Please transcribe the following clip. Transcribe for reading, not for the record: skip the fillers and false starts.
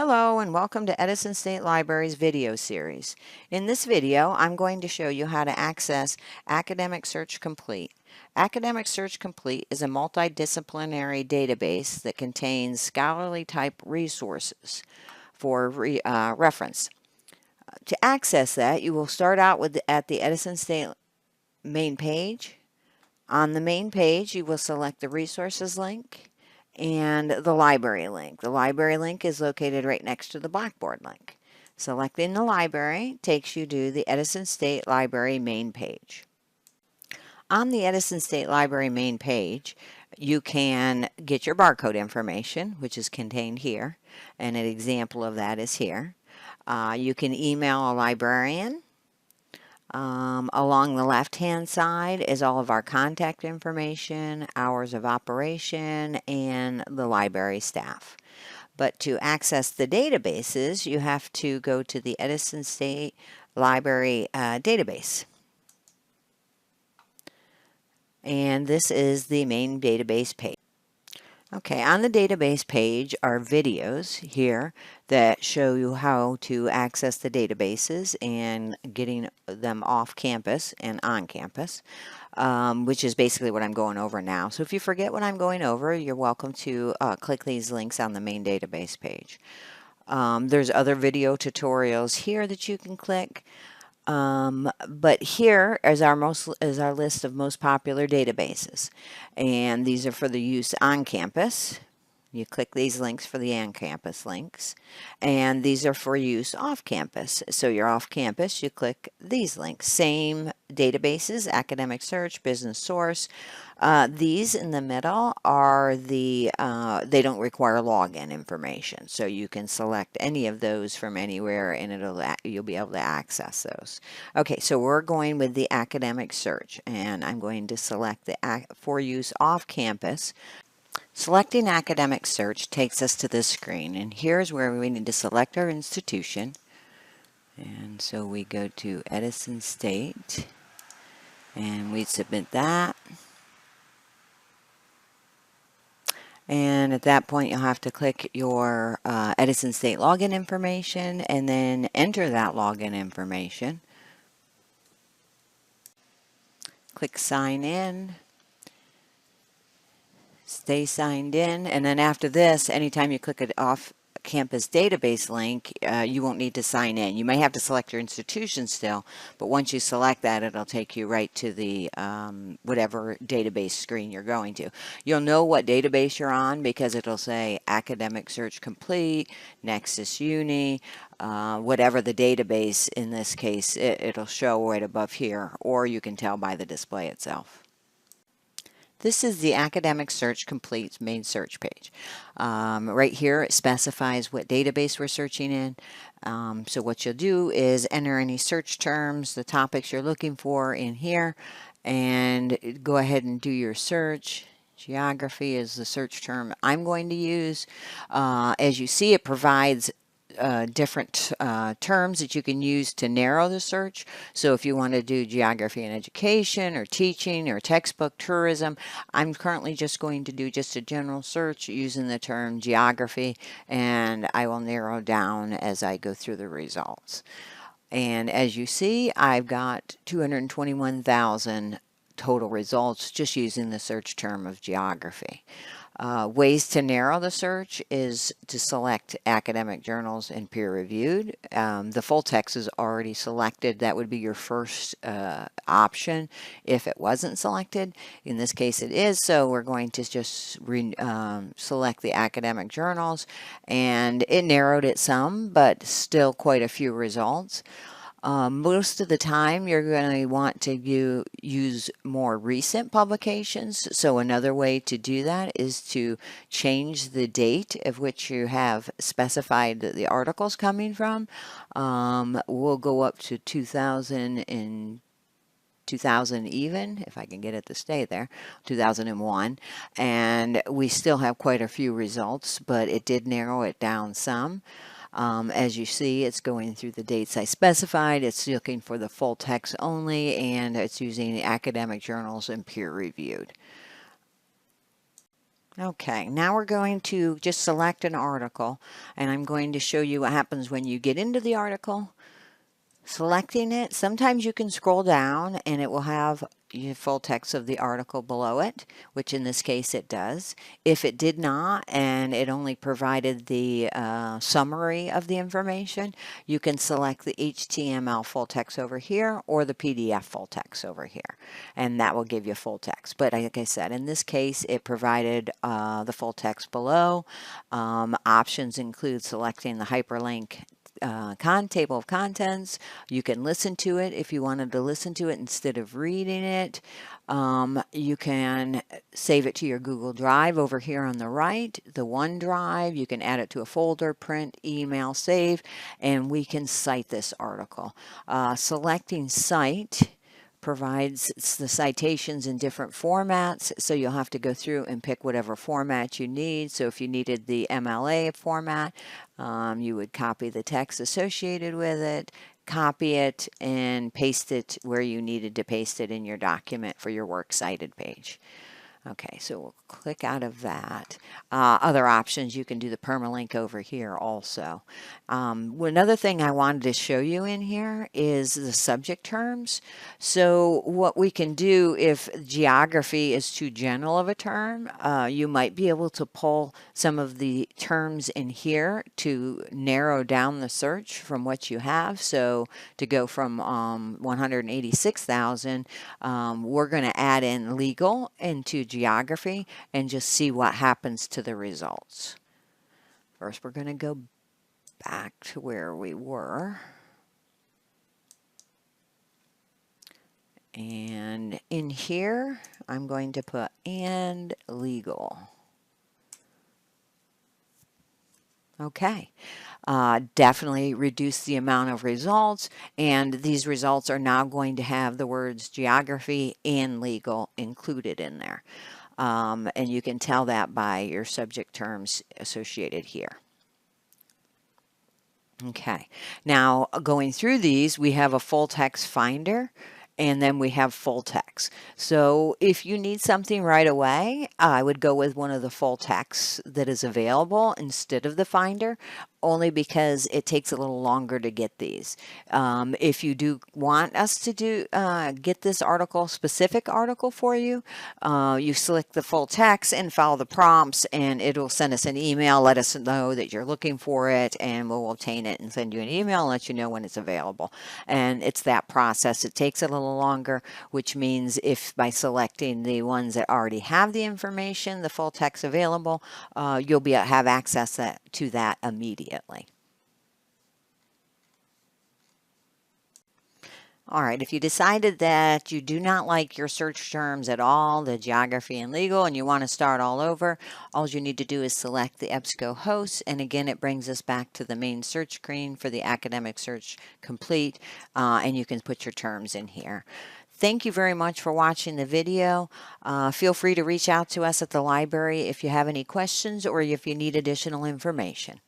Hello and welcome to Edison State Library's video series. In this video, I'm going to show you how to access Academic Search Complete. Academic Search Complete is a multidisciplinary database that contains scholarly type resources for reference. To access that, you will start out at the Edison State main page. On the main page, you will select the resources link and the library link. The library link is located right next to the Blackboard link. Selecting the library takes you to the Edison State Library main page. On the Edison State Library main page, you can get your barcode information, which is contained here, and an example of that is here. You can email a librarian. Along the left-hand side is all of our contact information, hours of operation, and the library staff. But to access the databases, you have to go to the Edison State Library database. And this is the main database page. Okay, on the database page are videos here that show you how to access the databases and getting them off campus and on campus, which is basically what I'm going over now. So if you forget what I'm going over, you're welcome to click these links on the main database page. There's other video tutorials here that you can click. But here is our list of most popular databases, and these are for the use on campus. You click these links for the on-campus links, and these are for use off-campus. So you're off-campus, you click these links. Same databases, Academic Search, Business Source. These in the middle are they don't require login information, so you can select any of those from anywhere, and you'll be able to access those. Okay, so we're going with the Academic Search, and I'm going to select the for use off-campus. Selecting Academic Search takes us to this screen, and here's where we need to select our institution. And so we go to Edison State, and we submit that. And at that point, you'll have to click your Edison State login information and then enter that login information. Click Sign In. Stay signed in, and then after this, anytime you click an off-campus database link, you won't need to sign in. You may have to select your institution still, but once you select that, it'll take you right to the whatever database screen you're going to. You'll know what database you're on because it'll say Academic Search Complete, Nexus Uni, whatever the database in this case, it'll show right above here, or you can tell by the display itself. This is the Academic Search Complete main search page. Right here it specifies what database we're searching in. So what you'll do is enter any search terms, the topics you're looking for in here, and go ahead and do your search. Geography is the search term I'm going to use. As you see, it provides different terms that you can use to narrow the search. So if you want to do geography and education or teaching or textbook tourism, I'm currently just going to do just a general search using the term geography, and I will narrow down as I go through the results. And as you see, I've got 221,000 total results just using the search term of geography. Ways to narrow the search is to select academic journals and peer-reviewed. The full text is already selected. That would be your first option if it wasn't selected. In this case it is, so we're going to just select the academic journals, and it narrowed it some, but still quite a few results. Most of the time you're going to want to use more recent publications. So another way to do that is to change the date of which you have specified that the article's coming from. We'll go up to 2000 even, if I can get it to stay there, 2001, and we still have quite a few results, but it did narrow it down some. As you see, it's going through the dates I specified. It's looking for the full text only, and it's using academic journals and peer-reviewed. Okay, now we're going to just select an article, and I'm going to show you what happens when you get into the article. Selecting it, sometimes you can scroll down and it will have the full text of the article below it, which in this case it does. If it did not and it only provided the summary of the information, you can select the HTML full text over here or the PDF full text over here, and that will give you full text. But like I said, in this case, it provided the full text below. Options include selecting the hyperlink table of contents. You can listen to it if you wanted to listen to it instead of reading it. You can save it to your Google Drive over here on the right, the OneDrive. You can add it to a folder, print, email, save, and we can cite this article. Selecting cite provides the citations in different formats, so you'll have to go through and pick whatever format you need. So if you needed the MLA format, you would copy the text associated with it, copy it, and paste it where you needed to paste it in your document for your works cited page. Okay, so we'll click out of that. Other options, you can do the permalink over here also. Another thing I wanted to show you in here is the subject terms. So what we can do if geography is too general of a term, you might be able to pull some of the terms in here to narrow down the search from what you have. So to go from 186,000, we're going to add in legal into geography and just see what happens to the results. First, we're going to go back to where we were. And in here, I'm going to put and legal. Okay. Definitely reduce the amount of results, and these results are now going to have the words geography and legal included in there. And you can tell that by your subject terms associated here. Okay, now going through these, we have a full text finder, and then we have full text. So if you need something right away, I would go with one of the full texts that is available instead of the finder, only because it takes a little longer to get these. If you do want us to get this specific article for you, you select the full text and follow the prompts, and it will send us an email, let us know that you're looking for it, and we'll obtain it and send you an email and let you know when it's available. And it's that process. It takes a little longer, which means if by selecting the ones that already have the information, the full text available, you'll have access to that immediately. All right, if you decided that you do not like your search terms at all, the geography and legal, and you want to start all over, all you need to do is select the EBSCOhost, and again, it brings us back to the main search screen for the academic search complete, and you can put your terms in here. Thank you very much for watching the video. Feel free to reach out to us at the library if you have any questions or if you need additional information.